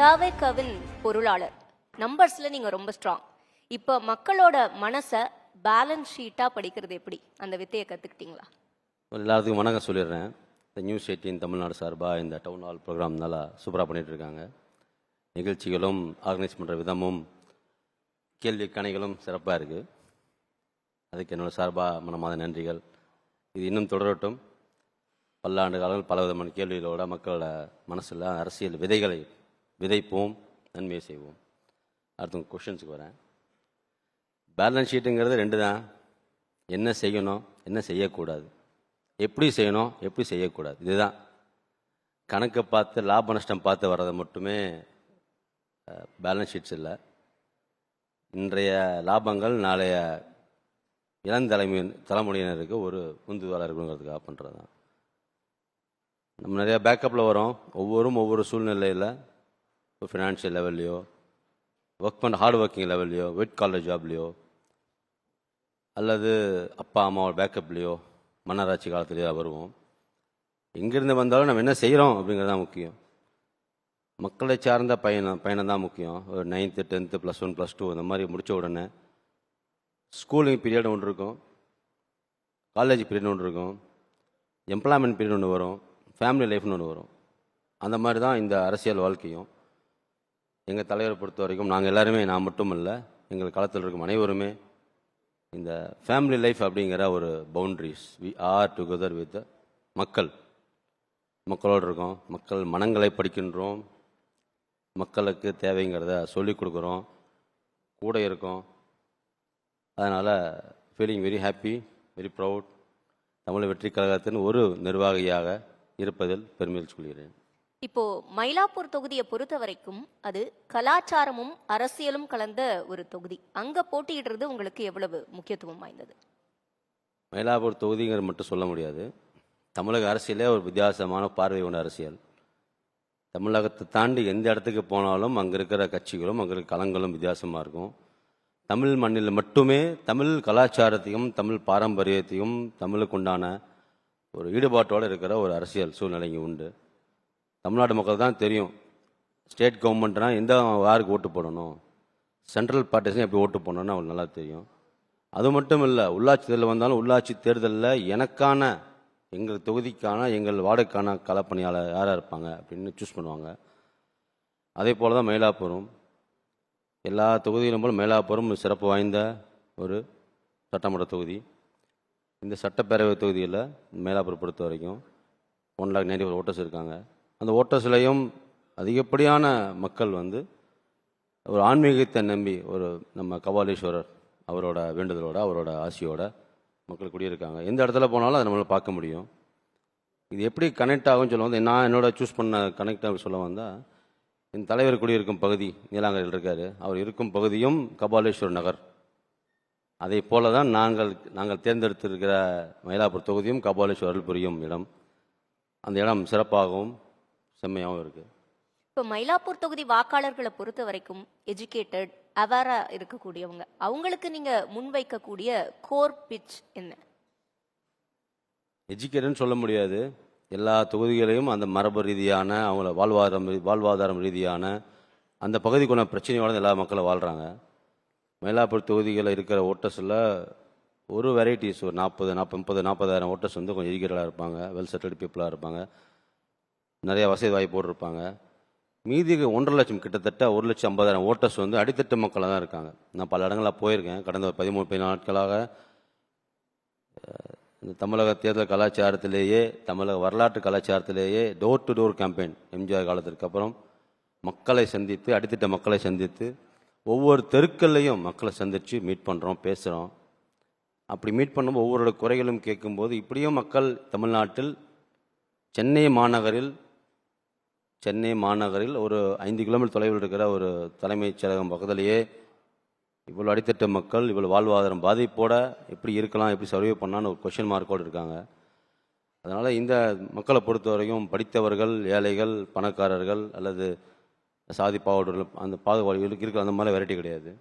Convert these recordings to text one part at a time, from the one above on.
தாவேக்காவின் பொருளாளர். நம்பர்ஸ்ல நீங்க ரொம்ப ஸ்ட்ராங். இப்ப மக்களோட மனசை பேலன்ஸ் ஷீட்டா படிக்கிறது எப்படி? அந்த வித்தையை கத்துக்கிட்டீங்களா? எல்லாத்துக்கும் வணக்கம் சொல்லிடுறேன். இந்த நியூஸ் 18 தமிழ்நாடு சார்பாக இந்த டவுன் ஹால் ப்ரோக்ராம் நல்லா சூப்பராக பண்ணிகிட்டு இருக்காங்க. நிகழ்ச்சிகளும் ஆர்கனைஸ் பண்ணுற விதமும் கேள்வி கணைகளும் சிறப்பாக இருக்குது. அதுக்கு என்னோட சார்பாக மனமாத நன்றிகள். இது இன்னும் தொடரட்டும். பல்லாண்டு காலங்கள் பல விதமான கேள்விகளோட மக்களோட மனசில் அரசியல் விதைகளை விதைப்போம், நன்மையை செய்வோம். அடுத்த கொஷின்ஸுக்கு வரேன். பேலன்ஸ் ஷீட்டுங்கிறது ரெண்டு தான். என்ன செய்யணும், என்ன செய்யக்கூடாது, எப்படி செய்யணும், எப்படி செய்யக்கூடாது. இதுதான் கணக்கை பார்த்து லாப நஷ்டம் பார்த்து வர்றது மட்டுமே பேலன்ஸ் ஷீட்ஸ் இல்லை. இன்றைய லாபங்கள் நாளைய தலைமுறையினருக்கு ஒரு உந்துதலாக இருக்கணுங்கிறதுக்காக பண்ணுறது தான். நம்ம நிறையா பேக்கப்பில் வரோம். ஒவ்வொரு சூழ்நிலையில் இப்போ ஃபினான்ஷியல் லெவல்லையோ, ஒர்க் பண்ண ஹார்ட் ஒர்க்கிங் லெவல்லையோ, ஒயிட் காலர் ஜாப்லேயோ, அல்லது அப்பா அம்மாவோட பேக்கப்லேயோ, மன்னராட்சி காலத்துலேயோ வருவோம். எங்கேருந்து வந்தாலும் நம்ம என்ன செய்கிறோம் அப்படிங்கிறது தான் முக்கியம். மக்களை சார்ந்த பயணம் தான் முக்கியம். ஒரு 9th 10th +1 +2 இந்த மாதிரி முடித்த உடனே ஸ்கூலிங் பீரியட் ஒன்று இருக்கும், காலேஜ் பீரியட் ஒன்று இருக்கும், எம்ப்ளாய்மெண்ட் பீரியட் ஒன்று வரும், ஃபேமிலி லைஃப்னு ஒன்று வரும். அந்த மாதிரி தான் இந்த அரசியல் வாழ்க்கையும். எங்கள் தலைவரை பொறுத்த வரைக்கும் நாங்கள் எல்லாருமே, நான் மட்டும் இல்லை, எங்கள் களத்தில் இருக்கும் அனைவருமே இந்த ஃபேமிலி லைஃப் அப்படிங்கிற ஒரு boundaries, we are together with மக்களோடு இருக்கோம். மக்கள் மனங்களை படிக்கின்றோம், மக்களுக்கு தேவைங்கிறத சொல்லிக் கொடுக்குறோம், கூட இருக்கோம். அதனால் feeling very happy, very proud. Tamil வெற்றி கழகத்தின் ஒரு நிர்வாகியாக இருப்பதில் பெருமையில் கொள்கிறேன். இப்போ மயிலாப்பூர் தொகுதியை பொறுத்த வரைக்கும் அது கலாச்சாரமும் அரசியலும் கலந்த ஒரு தொகுதி. அங்க போட்டியிடுறது உங்களுக்கு எவ்வளவு முக்கியத்துவம் வாய்ந்தது? மயிலாப்பூர் தொகுதிங்கிறது மட்டும் சொல்ல முடியாது. தமிழக அரசியலே ஒரு வித்தியாசமான பார்வை கொண்ட அரசியல். தமிழகத்தை தாண்டி எந்த இடத்துக்கு போனாலும் அங்கே இருக்கிற கட்சிகளும் அங்கே இருக்கிற களங்களும் வித்தியாசமாக இருக்கும். தமிழ் மண்ணில் மட்டுமே தமிழ் கலாச்சாரத்தையும் தமிழ் பாரம்பரியத்தையும் தமிழுக்கு உண்டான ஒரு ஈடுபாட்டோடு இருக்கிற ஒரு அரசியல் சூழ்நிலை இங்கே உண்டு. தமிழ்நாட்டு மக்கள் தான் தெரியும் ஸ்டேட் கவர்மெண்ட்னா எந்த யாருக்கு ஓட்டு போடணும், சென்ட்ரல் பார்ட்டிஸ்னால் எப்படி ஓட்டு போடணும்னு அவங்களுக்கு நல்லா தெரியும். அது மட்டும் இல்லை, உள்ளாட்சி தேர்தல் வந்தாலும் உள்ளாட்சி தேர்தலில் எனக்கான, எங்கள் தொகுதிக்கான, எங்கள் வார்டுக்கான களப்பணியாளர் யாராக இருப்பாங்க அப்படின்னு சூஸ் பண்ணுவாங்க. அதே போல் தான் மயிலாப்பூரும். எல்லா தொகுதியிலும் போல் மயிலாப்பூரும் சிறப்பு வாய்ந்த ஒரு சட்டமன்ற தொகுதி. இந்த சட்டப்பேரவை தொகுதியில் மயிலாப்பூர் பொறுத்த வரைக்கும் 1,90,000 ஓட்டர்ஸ் இருக்காங்க. அந்த ஓட்டர்ஸ்லையும் அதிகப்படியான மக்கள் ஒரு ஆன்மீகத்தை நம்பி, ஒரு நம்ம கபாலீஸ்வரர் அவரோட வேண்டுதலோட, அவரோட ஆசியோட மக்கள் குடியிருக்காங்க. எந்த இடத்துல போனாலும் அதை நம்மளால் பார்க்க முடியும். இது எப்படி கனெக்ட் ஆகும்னு சொல்ல நான் என்னோட சூஸ் பண்ண கனெக்ட் ஆக சொல்ல வந்தால், என் தலைவர் குடியிருக்கும் பகுதி நீலாங்கரையில் இருக்கார். அவர் இருக்கும் பகுதியும் கபாலீஸ்வர் நகர். அதை போல தான் நாங்கள் தேர்ந்தெடுத்திருக்கிற மயிலாப்பூர் தொகுதியும் கபாலீஸ்வரர் புரியும் இடம். அந்த இடம் சிறப்பாகவும் செம்மையாகவும் இருக்குது. இப்போ மயிலாப்பூர் தொகுதி வாக்காளர்களை பொறுத்த வரைக்கும் எஜுகேட்டட், அவேரா இருக்கக்கூடியவங்க, அவங்களுக்கு நீங்க முன்வைக்கக்கூடிய கோர் பிட்ச் என்ன? எஜுகேட்டட்னு சொல்ல முடியாது. எல்லா தொகுதிகளையும் அந்த மரபு ரீதியான, அவங்கள வாழ்வாதாரம் ரீதியான அந்த பகுதிக்குள்ள பிரச்சனையோட எல்லா மக்களும் வாழ்கிறாங்க. மயிலாப்பூர் தொகுதிகளில் இருக்கிற ஓட்டர்ஸில் ஒரு வெரைட்டிஸ், ஒரு 40,000 ஓட்டர்ஸ் கொஞ்சம் எஜுகேட்டடாக இருப்பாங்க, வெல் செட்டில்டு பீப்புளாக இருப்பாங்க, நிறைய வசதி வாய்ப்போடு இருப்பாங்க. மீதி 1.5 லட்சம், கிட்டத்தட்ட 1,50,000 ஓட்டர்ஸ் அடித்தட்டு மக்களாக தான் இருக்காங்க. நான் பல இடங்களில் போயிருக்கேன். கடந்த 13-14 நாட்களாக இந்த தமிழக தேர்தல் கலாச்சாரத்திலேயே, தமிழக வரலாற்று கலாச்சாரத்திலேயே door to door campaign, MGR காலத்திற்கு அப்புறம் மக்களை சந்தித்து, அடித்தட்ட மக்களை சந்தித்து, ஒவ்வொரு தெருக்கள்லையும் மக்களை சந்தித்து மீட் பண்ணுறோம், பேசுகிறோம். அப்படி மீட் பண்ணும்போது ஒவ்வொரு குறைகளும் கேட்கும்போது, இப்படியும் மக்கள் தமிழ்நாட்டில் சென்னை மாநகரில் ஒரு 5 கிலோமீட்டர் தொலைவில் இருக்கிற ஒரு தலைமைச் செயலகம் பக்கத்திலேயே இவ்வளோ அடித்தட்ட மக்கள் இவ்வளோ வாழ்வாதாரம் பாதிப்போட எப்படி இருக்கலாம், எப்படி சர்வே பண்ணான்னு ஒரு கொஷின் மார்க்கோடு இருக்காங்க. அதனால் இந்த மக்களை பொறுத்த வரைக்கும் படித்தவர்கள், ஏழைகள், பணக்காரர்கள் அல்லது சாதி பாவடர்கள், அந்த பாகுபாடுகளுக்கு இருக்கிற அந்த மாதிரி வெரைட்டி கிடையாது.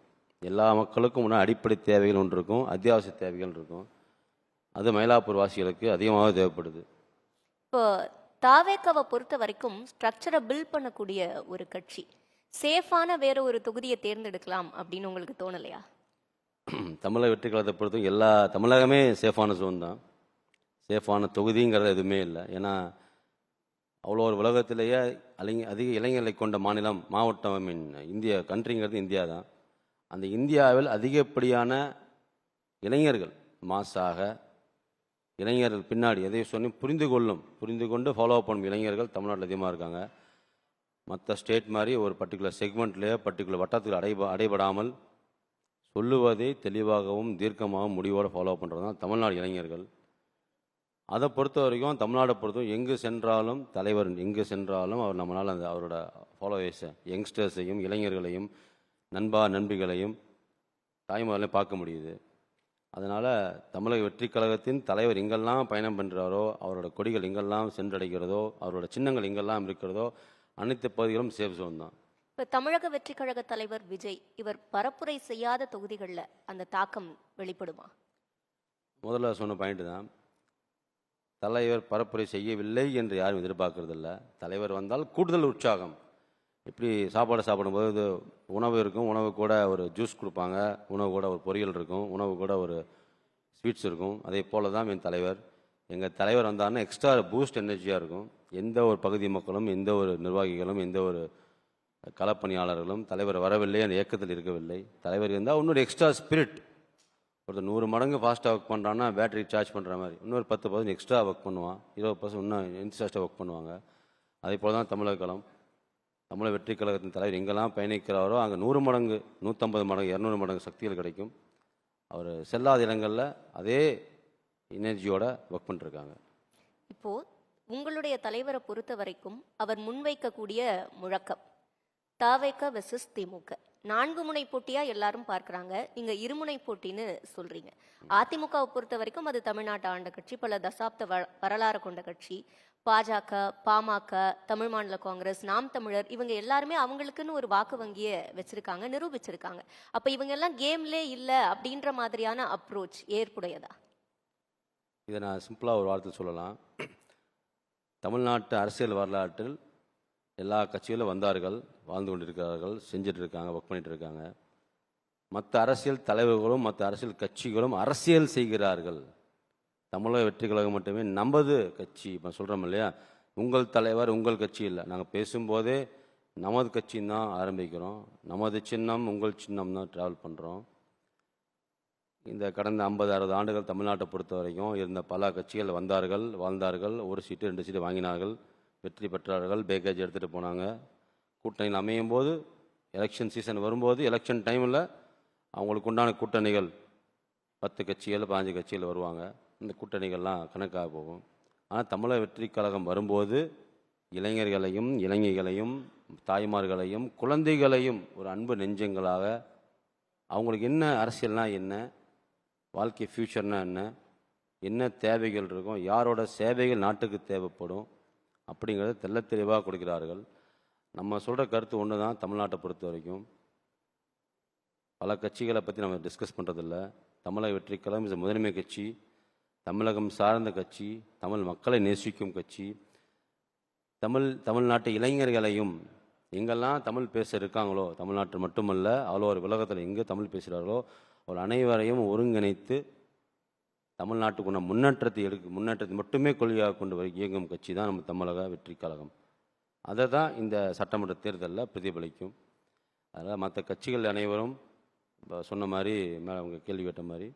எல்லா மக்களுக்கும் அடிப்படை தேவைகள் ஒன்று இருக்கும், அத்தியாவசிய தேவைகள் இருக்கும். அது மயிலாப்பூர் வாசிகளுக்கு அதிகமாக தேவைப்படுது. இப்போ தாவேக்காவை பொறுத்த வரைக்கும் ஸ்ட்ரக்சரை பில்ட் பண்ணக்கூடிய ஒரு கட்சி. சேஃபான வேற ஒரு தொகுதியை தேர்ந்தெடுக்கலாம் அப்படின்னு உங்களுக்கு தோணலையா? தமிழக வெற்றி கழகத்தை பொறுத்தவரைக்கும் எல்லா தமிழகமே சேஃபான ஜோன் தான். சேஃபான தொகுதிங்கிறது எதுவுமே இல்லை. ஏன்னா அவ்வளோ ஒரு உலகத்திலேயே அதிக இளைஞர்களை கொண்ட மாவட்டம், இந்தியா கண்ட்ரிங்கிறது இந்தியா தான். அந்த இந்தியாவில் அதிகப்படியான இளைஞர்கள் மாசாக இளைஞர்கள் பின்னாடி எதையும் சொல்லி புரிந்து கொண்டு ஃபாலோ பண்ணும் இளைஞர்கள் தமிழ்நாட்டில் அதிகமாக இருக்காங்க. மற்ற ஸ்டேட் மாதிரி ஒரு பர்டிகுலர் செக்மெண்ட்லேயே பர்டிகுலர் வட்டத்தில் அடைபடாமல் சொல்லுவதை தெளிவாகவும் தீர்க்கமாகவும் முடிவோடு ஃபாலோ பண்ணுறது தான் தமிழ்நாடு இளைஞர்கள். அதை பொறுத்த வரைக்கும் தமிழ்நாடை பொறுத்தவரைக்கும் எங்கு சென்றாலும் தலைவர் எங்கு சென்றாலும் அவர் நம்மளால் அந்த அவரோட ஃபாலோவர்ஸை யங்ஸ்டர்ஸையும் இளைஞர்களையும் நண்பிகளையும் தாய்மார்களையும் பார்க்க முடியுது. அதனால் தமிழக வெற்றி கழகத்தின் தலைவர் எங்கெல்லாம் பயணம் பண்ணுறாரோ, அவரோட கொடிகள் எங்கெல்லாம் சென்றடைகிறதோ, அவரோட சின்னங்கள் எங்கெல்லாம் இருக்கிறதோ அனைத்து பகுதிகளும் சேஃப் ஜோன் தான். இப்போ தமிழக வெற்றி கழக தலைவர் விஜய் இவர் பரப்புரை செய்யாத தொகுதிகளில் அந்த தாக்கம் வெளிப்படுமா? முதல்ல சொன்ன பாயிண்ட் தான். தலைவர் பரப்புரை செய்யவில்லை என்று யாரும் எதிர்பார்க்கறதில்ல. தலைவர் வந்தால் கூடுதல் உற்சாகம். இப்படி சாப்பிடும்போது உணவு இருக்கும், உணவு கூட ஒரு ஜூஸ் கொடுப்பாங்க, உணவு கூட ஒரு பொரியல் இருக்கும், உணவு கூட ஒரு ஸ்வீட்ஸ் இருக்கும். அதே போல தான் என் தலைவர். எங்கள் தலைவர் வந்தாருன்னா எக்ஸ்ட்ரா பூஸ்ட் எனர்ஜியாக இருக்கும். எந்த ஒரு பகுதி மக்களும், எந்த ஒரு நிர்வாகிகளும், எந்த ஒரு களப்பணியாளர்களும் தலைவர் வரவில்லை அந்த இயக்கத்தில் இருக்கவில்லை. தலைவர் இருந்தால் இன்னொரு எக்ஸ்ட்ரா ஸ்பிரிட். ஒருத்தர் 100 மடங்கு ஃபாஸ்ட்டாக ஒர்க் பண்ணுறான்னா பேட்டரி சார்ஜ் பண்ணுற மாதிரி இன்னொரு 10% எக்ஸ்ட்ரா ஒர்க் பண்ணுவான், 20% இன்னும் இன்ட்ரெஸ்டாக ஒர்க் பண்ணுவாங்க. அதே போல் தான் தமிழக களம். தமிழக வெற்றி கழகத்தின் தலைவர் எங்கெல்லாம் பயணிக்கிறாரோ அங்கே 100 மடங்கு, 150 மடங்கு, 200 மடங்கு சக்திகள் கிடைக்கும். அவர் செல்லாத இடங்களில் அதே எனர்ஜியோட ஒர்க் பண்ணிருக்காங்க. இப்போ உங்களுடைய தலைவரை பொறுத்த வரைக்கும் அவர் முன்வைக்கக்கூடிய முழக்கம் தாவேக வெர்சஸ் திமுக 4 முனை போட்டியா எல்லாரும் பார்க்கறாங்க. நீங்க இருமுனை போட்டின்னு சொல்றீங்க. அதிமுகவை பொறுத்த வரைக்கும் அது தமிழ்நாட்டு ஆண்ட கட்சி, பல தசாப்த வரலாறு கொண்ட கட்சி. பாஜக, பாமக, தமிழ் மாநில காங்கிரஸ், நாம் தமிழர் இவங்க எல்லாருமே அவங்களுக்குன்னு ஒரு வாக்கு வங்கியை வச்சிருக்காங்க, நிரூபிச்சிருக்காங்க. அப்ப இவங்க எல்லாம் கேம்லே இல்ல அப்படின்ற மாதிரியான அப்ரோச் ஏற்புடையதா? இதை நான் சிம்பிளாக ஒரு வார்த்தை சொல்லலாம். தமிழ்நாட்டு அரசியல் வரலாற்றில் எல்லா கட்சிகளும் வந்தார்கள், வாழ்ந்து கொண்டிருக்கிறார்கள், செஞ்சுட்டு இருக்காங்க, ஒர்க் பண்ணிட்டு இருக்காங்க. மற்ற அரசியல் தலைவர்களும் மற்ற அரசியல் கட்சிகளும் அரசியல் செய்கிறார்கள். தமிழக வெற்றி கழகம் மட்டுமே நமது கட்சி. இப்போ சொல்கிறோம் இல்லையா, உங்கள் தலைவர் உங்கள் கட்சி இல்லை. நாங்கள் பேசும்போதே நமது கட்சின்னு தான் ஆரம்பிக்கிறோம். நமது சின்னம் உங்கள் சின்னம் தான் ட்ராவல் பண்ணுறோம். இந்த கடந்த 50-60 ஆண்டுகள் தமிழ்நாட்டை பொறுத்த வரைக்கும் இருந்த பல கட்சிகள் வந்தார்கள், வாழ்ந்தார்கள், 1 சீட்டு 2 சீட்டு வாங்கினார்கள், வெற்றி பெற்றார்கள், பேக்கேஜ் எடுத்துகிட்டு போனாங்க. கூட்டணியில் அமையும் போது, எலெக்ஷன் சீசன் வரும்போது, எலெக்ஷன் டைமில் அவங்களுக்கு உண்டான கூட்டணிகள் 10 கட்சிகள் 15 கட்சிகள் வருவாங்க. இந்த கூட்டணிகள்லாம் கணக்காக போகும். ஆனால் தமிழக வெற்றி கழகம் வரும்போது இளைஞர்களையும் இளைஞர்களையும் தாய்மார்களையும் குழந்தைகளையும் ஒரு அன்பு நெஞ்சங்களாக அவங்களுக்கு என்ன அரசியல்னா என்ன, வாழ்க்கை ஃப்யூச்சர்னா என்ன தேவைகள் இருக்கும், யாரோட சேவைகள் நாட்டுக்கு தேவைப்படும் அப்படிங்கிறத தெள்ள தெளிவாக கொடுக்கிறார்கள். நம்ம சொல்கிற கருத்து ஒன்று தான். தமிழ்நாட்டை பொறுத்த வரைக்கும் பல கட்சிகளை பற்றி நம்ம டிஸ்கஸ் பண்ணுறதில்ல. தமிழக வெற்றி கழகம் இஸ் முதன்மை கட்சி, தமிழகம் சார்ந்த கட்சி, தமிழ் மக்களை நேசிக்கும் கட்சி. தமிழ்நாட்டு இளைஞர்களையும் எங்கெல்லாம் தமிழ் பேச இருக்காங்களோ, தமிழ்நாட்டில் மட்டுமல்ல அவ்வளோ ஒரு உலகத்தில் எங்கே தமிழ் பேசுகிறார்களோ அவர் அனைவரையும் ஒருங்கிணைத்து தமிழ்நாட்டுக்குள்ள முன்னேற்றத்தை மட்டுமே கொள்கையாக கொண்டு இயங்கும் கட்சி தான் நம்ம தமிழக வெற்றி கழகம். அதை தான் இந்த சட்டமன்ற தேர்தலில் பிரதிபலிக்கும். அதனால் மற்ற கட்சிகள் அனைவரும் சொன்ன மாதிரி மேலே அவங்க கேள்வி கேட்ட மாதிரி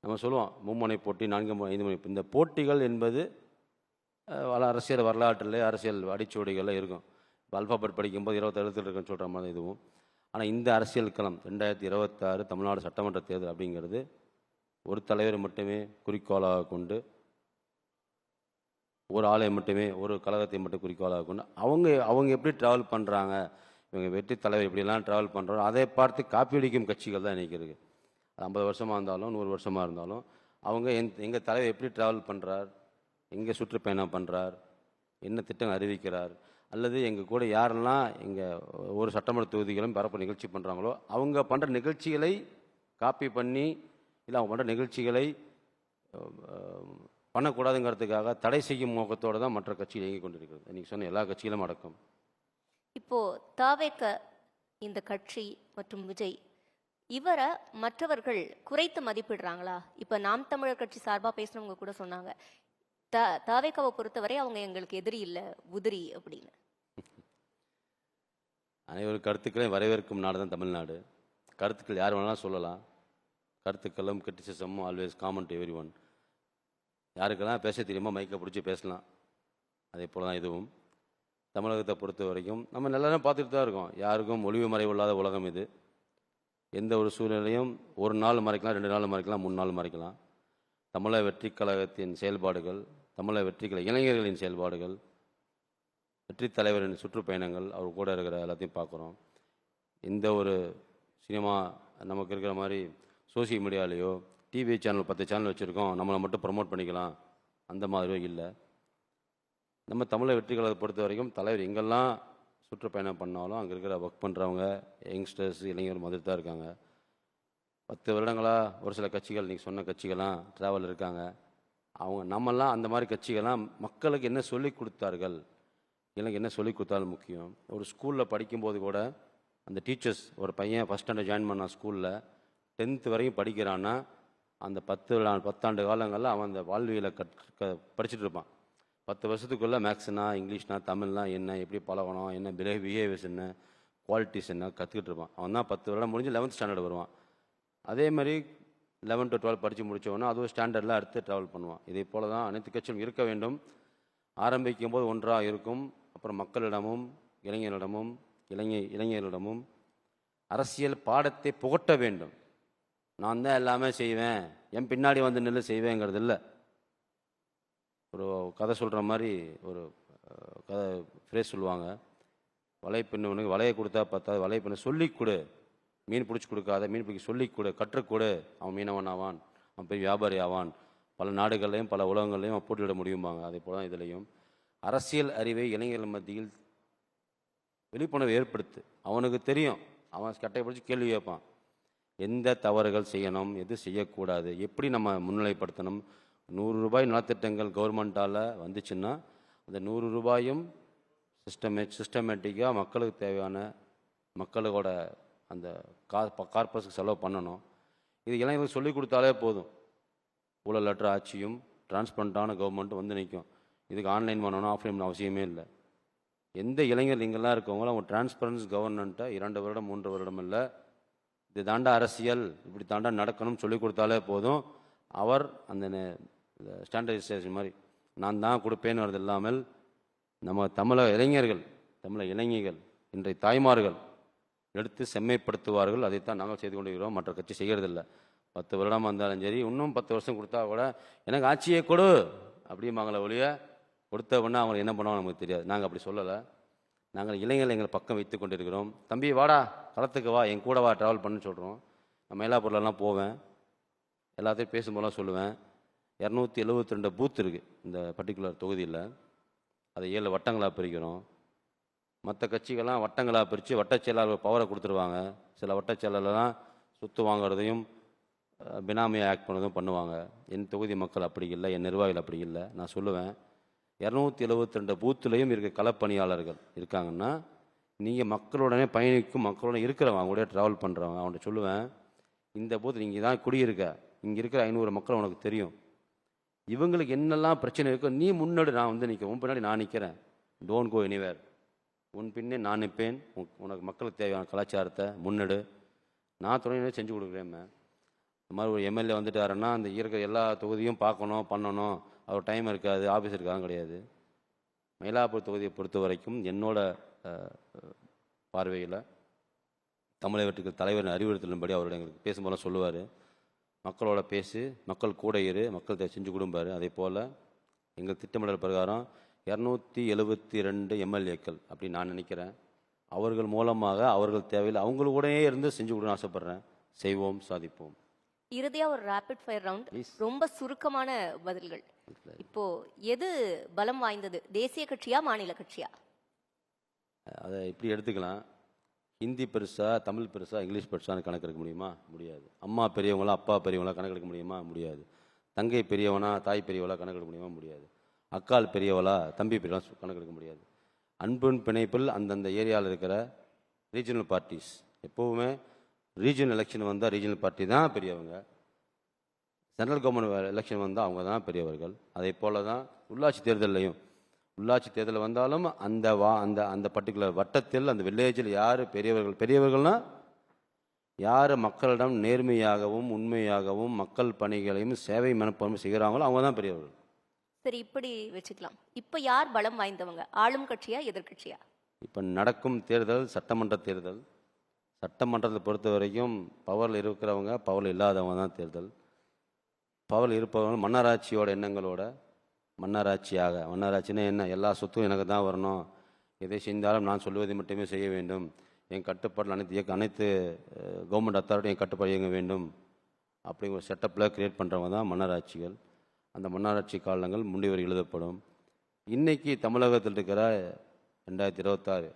நம்ம சொல்லுவோம், 3 முனை போட்டி, 4 5 முனை. இந்த போட்டிகள் என்பது அரசியல் வரலாற்றில் அரசியல் அடிச்சுவடிகளில் இருக்கும். இப்போ அல்பாபெட் படிக்கும்போது 27 எழுத்துக்கள் இருக்குன்னு சொல்கிற மாதிரி இதுவும். ஆனால் இந்த அரசியல் களம் 2026 தமிழ்நாடு சட்டமன்ற தேர்தல் அப்படிங்கிறது ஒரு தலைவரை மட்டுமே குறிக்கோளாக கொண்டு, ஒரு ஆளை மட்டுமே, ஒரு கழகத்தை மட்டும் குறிக்கோளாக கொண்டு அவங்க எப்படி ட்ராவல் பண்ணுறாங்க, இவங்க வெற்றி தலைவர் எப்படிலாம் ட்ராவல் பண்ணுறாரோ அதை பார்த்து காப்பி அடிக்கும் கட்சிகள் தான் இன்றைக்கி இருக்குது. 50 வருஷமாக இருந்தாலும் 100 வருஷமாக இருந்தாலும் அவங்க எங்கள் தலைவர் எப்படி ட்ராவல் பண்ணுறார், எங்கே சுற்றுப்பயணம் பண்ணுறார், என்ன திட்டம் அறிவிக்கிறார், அல்லது எங்கள் கூட யாரெல்லாம் எங்கள் ஒரு சட்டமன்ற தொகுதிகளும் பரப்பு நிகழ்ச்சி பண்ணுறாங்களோ அவங்க பண்ணுற நிகழ்ச்சிகளை காப்பி பண்ணி, இல்லை அவங்க பண்ணுற நிகழ்ச்சிகளை பண்ணக்கூடாதுங்கிறதுக்காக தடை செய்யும் நோக்கத்தோடு தான் மற்ற கட்சிகள் இயங்கிக் கொண்டிருக்கிறது. நீங்கள் சொன்ன எல்லா கட்சிகளும் அடக்கம். இப்போ தாவேக்க இந்த கட்சி மற்றும் விஜய் இவரை மற்றவர்கள் குறைத்து மதிப்பிடுறாங்களா? இப்ப நாம் தமிழர் கட்சி சார்பா பேசுனவங்க கூட சொன்னாங்க, தாவேக்காவை பொறுத்தவரை அவங்க எங்களுக்கு எதிரி இல்ல உதிரி அப்படின்னு. அனைவரும் கருத்துக்களையும் வரவேற்கும் நாடு தான் தமிழ்நாடு. கருத்துக்கள் யார் வேணாலும் சொல்லலாம். கருத்துக்களும் கிரிட்டிசிசமும் always common to everyone. யாருக்கெல்லாம் பேச தெரியுமோ மைக்கை பிடிச்சி பேசலாம். அதே போல தான் இதுவும். தமிழகத்தை பொறுத்த வரைக்கும் நம்ம நல்லா பார்த்துட்டு தான் இருக்கோம். யாருக்கும் ஒளிவு மறைவு இல்லாத உலகம் இது. எந்த ஒரு சூழ்நிலையும் ஒரு நாள் மறைக்கலாம், 2 நாள் மறைக்கலாம், 3 நாள் மறைக்கலாம். தமிழக வெற்றிக் கழகத்தின் செயல்பாடுகள், தமிழக வெற்றி கழக இளைஞர்களின் செயல்பாடுகள், வெற்றி தலைவரின் சுற்றுப்பயணங்கள், அவர் கூட இருக்கிற எல்லாத்தையும் பார்க்குறோம். எந்த ஒரு சினிமா நமக்கு இருக்கிற மாதிரி சோசியல் மீடியாலேயோ டிவி சேனல் 10 சேனல் வச்சுருக்கோம், நம்மளை மட்டும் ப்ரமோட் பண்ணிக்கலாம், அந்த மாதிரியும் இல்லை. நம்ம தமிழக வெற்றி கழகத்தை பொறுத்த வரைக்கும் தலைவர் எங்கெல்லாம் சுற்றுப்பயணம் பண்ணாலும் அங்கே இருக்கிற ஒர்க் பண்ணுறவங்க யங்ஸ்டர்ஸ் இளைஞர் மாதிரி தான் இருக்காங்க. 10 வருடங்களாக ஒரு சில கட்சிகள் நீங்கள் சொன்ன கட்சிகள்லாம் ட்ராவல் இருக்காங்க. அவங்க நம்மெல்லாம் அந்த மாதிரி கட்சிகள்லாம் மக்களுக்கு என்ன சொல்லி கொடுத்தார்கள், எனக்கு என்ன சொல்லி கொடுத்தாலும் முக்கியம். ஒரு ஸ்கூலில் படிக்கும்போது கூட அந்த டீச்சர்ஸ், ஒரு பையன் ஃபஸ்ட் ஸ்டாண்டர்ட் ஜாயின் பண்ணான் ஸ்கூலில், 10th வரைக்கும் படிக்கிறான்னா அந்த 10 ஆண்டு காலங்களில் அவன் அந்த வாழ்வியலை படிச்சுட்டு இருப்பான். 10 வருஷத்துக்குள்ளே மேக்ஸ்னா இங்கிலீஷ்னா தமிழ்னா என்ன, எப்படி பழகணும், என்ன பிஹேவியர்ஸ் என்ன, குவாலிட்டிஸ் என்ன கற்றுக்கிட்டு இருப்பான். அவன் தான் 10 வருடம் முடிஞ்சு 11th ஸ்டாண்டர்ட் வருவான். அதே மாதிரி 11 to 12 படித்து முடித்தவொன்னே அது ஒரு ஸ்டாண்டர்டில் அடுத்து ட்ராவல் பண்ணுவான். இதே போல தான் அனைத்து கட்சியும் இருக்க வேண்டும். ஆரம்பிக்கும் போது ஒன்றாக இருக்கும். அப்புறம் மக்களிடமும் இளைஞர்களிடமும் அரசியல் பாடத்தை புகட்ட வேண்டும். நான் தான் எல்லாமே செய்வேன், என் பின்னாடி வந்து நின்று செய்வேங்கிறது இல்லை. ஒரு கதை சொல்கிற மாதிரி ஒரு கதை ஃப்ரேஸ் சொல்லுவாங்க, வலைப்பின்னவனுக்கு வலையை கொடுத்தா பார்த்தா வலைப்பின்ன சொல்லி கொடு, மீன் பிடிச்சி கொடுக்காத, மீன் பிடிக்க சொல்லி கொடு, கற்றுக்கொடு, அவன் மீனவன் ஆவான், அவன் பெரிய வியாபாரி ஆவான், பல நாடுகள்லையும் பல உலகங்கள்லையும் அவன் போட்டியிட முடியும்பாங்க. அதே போல தான் இதுலேயும் அரசியல் அறிவை இளைஞர்கள் மத்தியில் விழிப்புணர்வு ஏற்படுத்து. அவனுக்கு தெரியும், அவன் கட்டையை பிடிச்சி கேள்வி கேட்பான், எந்த தவறுகள் செய்யணும், எது செய்யக்கூடாது, எப்படி நம்ம முன்னிலைப்படுத்தணும். 100 ரூபாய் நலத்திட்டங்கள் கவர்மெண்ட்டால் வந்துச்சுன்னா அந்த 100 ரூபாயும் சிஸ்டமேட்டிக்காக மக்களுக்கு தேவையான மக்களோட அந்த கார்பஸுக்கு செலவு பண்ணணும். இது இளைஞர்களுக்கு சொல்லிக் கொடுத்தாலே போதும். ஊழலற்ற ஆட்சியும் டிரான்ஸ்பரண்டான கவர்மெண்ட்டும் வந்து நிற்கும். இதுக்கு ஆன்லைன் பண்ணணும், ஆஃப்லைன் பண்ண அவசியமே இல்லை. எந்த இளைஞர் இங்கெல்லாம் இருக்கவங்களும் அவங்க டிரான்ஸ்பரன்ஸ் கவர்னண்ட்டை 2 வருடம் 3 வருடம் இல்லை, இது தாண்டா அரசியல், இப்படி தாண்டா நடக்கணும்னு சொல்லி கொடுத்தாலே போதும். அவர் அந்த ஸ்டாண்டர்டைசேஷன் மாதிரி நான் தான் கொடுப்பேன்னு வரது இல்லாமல் நம்ம தமிழக இளைஞர்கள் இன்றைய தாய்மார்கள் எடுத்து செம்மைப்படுத்துவார்கள். அதைத்தான் நாங்கள் செய்து கொண்டு இருக்கிறோம். மற்ற கட்சி செய்கிறதில்ல. 10 வருடமாக இருந்தாலும் சரி, இன்னும் 10 வருஷம் கொடுத்தா கூட எனக்கு ஆட்சியை கொடு அப்படிம்பாங்களே ஒழிய, கொடுத்த உடனே அவங்க என்ன பண்ணுவாங்க நமக்கு தெரியாது. நாங்கள் அப்படி சொல்லலை. நாங்கள் இளைஞர்கள் எங்களை பக்கம் வைத்து கொண்டு இருக்கிறோம். தம்பி வாடா, களத்துக்கு வா, என் கூட வா, ட்ராவல் பண்ணுன்னு சொல்கிறோம். நான் மயிலாப்பூர்லலாம் போவேன், எல்லாத்தையும் பேசும்போதெல்லாம் சொல்லுவேன். 272 பூத் இருக்குது இந்த பர்டிகுலர் தொகுதியில். அதை 7 வட்டங்களாக பிரிக்கிறோம். மற்ற கட்சிகள்லாம் வட்டங்களாக பிரித்து வட்டச் செயலாளர் பவரை கொடுத்துருவாங்க. சில வட்டச் செயலாளர்லாம் சொத்து வாங்குறதையும் பினாமியை ஆக்ட் பண்ணதும் பண்ணுவாங்க. என் தொகுதி மக்கள் அப்படி இல்லை, என் நிர்வாகிகள் அப்படி இல்லை. நான் சொல்லுவேன், 272 பூத்துலேயும் இருக்க களப்பணியாளர்கள் இருக்காங்கன்னா, நீங்கள் மக்களுடனே பயணிக்கும், மக்களுடன் இருக்கிறவங்க, அவங்களோட ட்ராவல் பண்ணுறவங்க, அவன்கிட்ட சொல்லுவேன், இந்த பூத் நீங்கள் தான் குடியிருக்க, இங்கே இருக்கிற 500 மக்கள் உனக்கு தெரியும், இவங்களுக்கு என்னெல்லாம் பிரச்சனை இருக்கோ நீ முன்னாடி நான் வந்து நிற்கிறேன், உன் பின்னாடி நான் நிற்கிறேன், டோன்ட் கோ எனிவேர், உன் பின்னே நான் நிற்பேன், உனக்கு மக்களுக்கு தேவையான கலாச்சாரத்தை முன்னெடு, நான் துணை செஞ்சு கொடுக்குறேன். இந்த மாதிரி ஒரு எம்எல்ஏ வந்துட்டாருன்னா அந்த இருக்கிற எல்லா தொகுதியும் பார்க்கணும், பண்ணணும், அவர் டைம் இருக்காது, ஆஃபீஸ் இருக்காதும் கிடையாது. மயிலாப்பூர் தொகுதியை பொறுத்த வரைக்கும் என்னோட பார்வையில் தமிழக வெற்றிகள் தலைவரின் அறிவுறுத்தலின்படி அவர் எங்களுக்கு பேசும்போதெல்லாம் சொல்லுவார், மக்களோட பேசு, மக்கள் கூட இரு, மக்கள் செஞ்சு கொடுப்பாரு. அதே போல் எங்கள் திட்டமிடல் பிரகாரம் 272 எம்எல்ஏக்கள் அப்படி நான் நினைக்கிறேன். அவர்கள் மூலமாக அவர்கள் தேவையில் அவங்களோடயே இருந்து செஞ்சு கொடுன்னு ஆசைப்பட்றேன். செய்வோம், சாதிப்போம். இறுதியா ஒரு ரேபிட் ஃபயர் ரவுண்ட், ரொம்ப சுருக்கமான பதில்கள். இப்போ எது பலம் வாய்ந்தது, தேசிய கட்சியா மாநில கட்சியா? அதை இப்படி எடுத்துக்கலாம். ஹிந்தி பெருசா, தமிழ் பெருசா, இங்கிலீஷ் பெருசான்னு கணக்கெடுக்க முடியுமா? முடியாது. அம்மா பெரியவங்களா, அப்பா பெரியவங்களா கணக்கெடுக்க முடியுமா? முடியாது. தங்கை பெரியவனா, தாய் பெரியவளா கணக்கெடுக்க முடியுமா? முடியாது. அக்கால் பெரியவளா, தம்பி பெரியவளா கணக்கெடுக்க முடியாது. அன்பின் பிணைப்பில் அந்தந்த ஏரியாவில் இருக்கிற ரீஜனல் பார்ட்டிஸ், எப்போவுமே ரீஜனல் எலெக்ஷன் வந்தால் ரீஜனல் பார்ட்டி தான் பெரியவங்க, சென்ட்ரல் கவர்மெண்ட் எலெக்ஷன் வந்தால் அவங்க தான் பெரியவர்கள். அதே போல தான் உள்ளாட்சி தேர்தலையும், உள்ளாட்சி தேர்தல் வந்தாலும் அந்த அந்த அந்த பர்டிகுலர் வட்டத்தில் அந்த வில்லேஜில் யார் பெரியவர்கள், பெரியவர்கள்னால் யார் மக்களிடம் நேர்மையாகவும் உண்மையாகவும் மக்கள் பணிகளையும் சேவை மனப்பான்மை செய்கிறாங்களோ அவங்க தான் பெரியவர்கள். சரி, இப்படி வச்சுக்கலாம். இப்ப யார் பலம் வாய்ந்தவங்க, ஆளும் கட்சியா எதிர்கட்சியா? இப்போ நடக்கும் தேர்தல் சட்டமன்ற தேர்தல். சட்டமன்றத்தை பொறுத்த வரைக்கும் பவரில் இருக்கிறவங்க பவரில் இல்லாதவங்க தான் தேர்தல். பவரில் இருப்பவங்க மன்னராட்சியோட எண்ணங்களோட மன்னராட்சியாக, மன்னராட்சினா என்ன, எல்லா சொத்தும் எனக்கு தான் வரணும், எதை செஞ்சாலும் நான் சொல்வதை மட்டுமே செய்ய வேண்டும், என் கட்டுப்பாட்டில் அனைத்து கவர்மெண்ட் அத்தாரிட்டி என் கட்டுப்பாடு இயங்க வேண்டும் அப்படிங்கிற ஒரு செட்டப்பில் கிரியேட் பண்ணுறவங்க தான் மன்னராட்சிகள். அந்த மன்னராட்சி காலங்கள் முடிவரை எழுதப்படும். இன்றைக்கி தமிழகத்தில் இருக்கிற 2026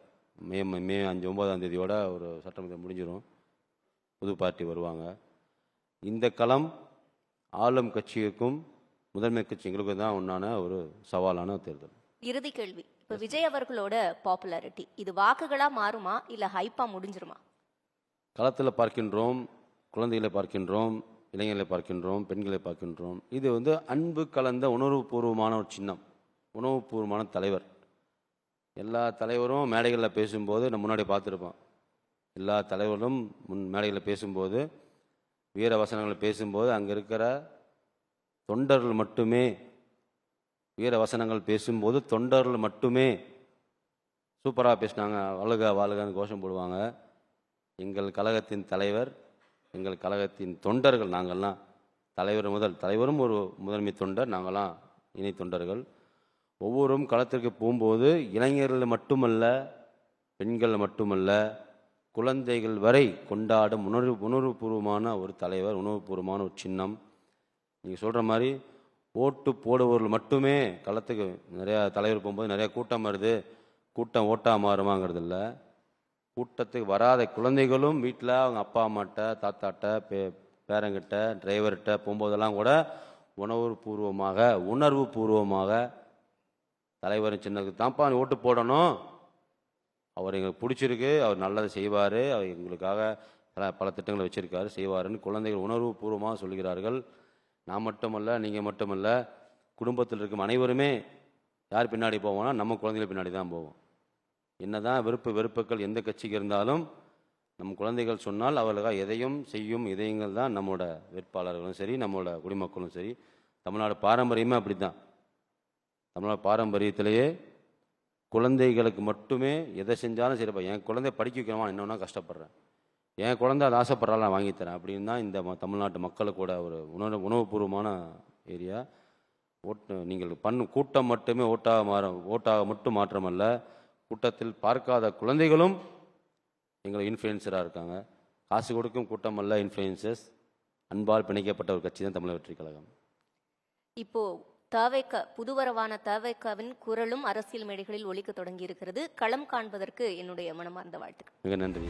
மே 5 9ஆம் தேதியோட ஒரு சட்டமன்றம் முடிஞ்சிடும், புது பார்ட்டி வருவாங்க. இந்த களம் ஆளும் கட்சிக்கும் முதன்மை கட்சி எங்களுக்கும் தான் உண்டான ஒரு சவாலான தேர்தல். இறுதி கேள்வி, இப்ப விஜய் அவர்களோட பாப்புலாரிட்டி இது வாக்குகளா மாறுமா இல்ல ஹைப்பா முடிஞ்சிருமா? களத்தில் பார்க்கின்றோம், குழந்தைகளை பார்க்கின்றோம், இளைஞர்களை பார்க்கின்றோம், பெண்களை பார்க்கின்றோம். இது அன்பு கலந்த உணர்வுபூர்வமான ஒரு சின்னம், உணர்வுபூர்வமான தலைவர். எல்லா தலைவரும் மேடைகளில் பேசும்போது நம்ம முன்னாடி பார்த்துருப்போம், எல்லா தலைவரும் மேடைகளில் பேசும்போது, வீர வசனங்களை பேசும்போது அங்கே இருக்கிற தொண்டர்கள் மட்டுமே, வீர வசனங்கள் பேசும்போது தொண்டர்கள் மட்டுமே சூப்பராக பேசினாங்க, வாழ்க வாழ்கன்னு கோஷம் போடுவாங்க. எங்கள் கழகத்தின் தலைவர், எங்கள் கழகத்தின் தொண்டர்கள், நாங்கள்லாம் தலைவரும் ஒரு முதன்மை தொண்டர், நாங்கள்லாம் இணை தொண்டர்கள். ஒவ்வொருவரும் களத்திற்கு போகும்போது இளைஞர்கள் மட்டுமல்ல, பெண்கள் மட்டுமல்ல, குழந்தைகள் வரை கொண்டாடும் உணர்வுபூர்வமான ஒரு தலைவர், உணர்வுபூர்வமான ஒரு சின்னம். நீங்கள் சொல்கிற மாதிரி ஓட்டு போடுபவர்கள் மட்டுமே களத்துக்கு, நிறையா தலைவர் போகும்போது நிறையா கூட்டம் வருது, கூட்டம் ஓட்டாக மாறுமாங்கிறது இல்லை. கூட்டத்துக்கு வராத குழந்தைகளும் வீட்டில் அவங்க அப்பா அம்மாட்ட, தாத்தாட்ட, பேரங்கிட்ட, டிரைவர்கிட்ட போகும்போதெல்லாம் கூட உணர்வு பூர்வமாக தலைவரின் சின்னத்துக்கு தான்ப்பா ஓட்டு போடணும், அவர் எங்களுக்கு பிடிச்சிருக்கு, அவர் நல்லதை செய்வார், அவர் எங்களுக்காக பல திட்டங்களை வச்சுருக்காரு, செய்வாருன்னு குழந்தைகள் உணர்வு பூர்வமாக சொல்கிறார்கள். நான் மட்டுமல்ல, நீங்கள் மட்டுமல்ல, குடும்பத்தில் இருக்கும் அனைவருமே யார் பின்னாடி போவோம்னா நம்ம குழந்தைகள் பின்னாடி தான் போவோம். என்னதான் வெறுப்புகள் எந்த கட்சிக்கு இருந்தாலும் நம் குழந்தைகள் சொன்னால் அவர்களுக்காக எதையும் செய்யும் இதயங்கள் தான் நம்மளோட வேட்பாளர்களும் சரி, நம்மளோட குடிமக்களும் சரி. தமிழ்நாடு பாரம்பரியமே அப்படி தான். தமிழ்நாடு பாரம்பரியத்திலேயே குழந்தைகளுக்கு மட்டுமே எதை செஞ்சாலும் சரிப்பா, என் குழந்தை படிக்க வைக்கணுமா, என்னன்னா கஷ்டப்படுறேன், என் குழந்தை அதை ஆசைப்படுறாலும் நான் வாங்கித்தரேன் அப்படின்னு தான் இந்த தமிழ்நாட்டு மக்களுக்கூட ஒரு உணவுபூர்வமான ஏரியா. நீங்கள் கூட்டம் மட்டுமே ஓட்டாக மட்டும் மாற்றமல்ல, கூட்டத்தில் பார்க்காத குழந்தைகளும் எங்களை இன்ஃப்ளூயன்சராக இருக்காங்க. காசு கொடுக்கும் கூட்டம் அல்ல இன்ஃப்ளூயன்சர்ஸ். அன்பால் பிணைக்கப்பட்ட ஒரு கட்சி தான் தமிழக வெற்றி கழகம். இப்போ தவேக புதுவரவான தவேகவின் குரலும் அரசியல் மேடைகளில் ஒலிக்க தொடங்கி இருக்கிறது. களம் காண்பதற்கு என்னுடைய மனமார்ந்த வாழ்த்துக்கள். மிக நன்றி.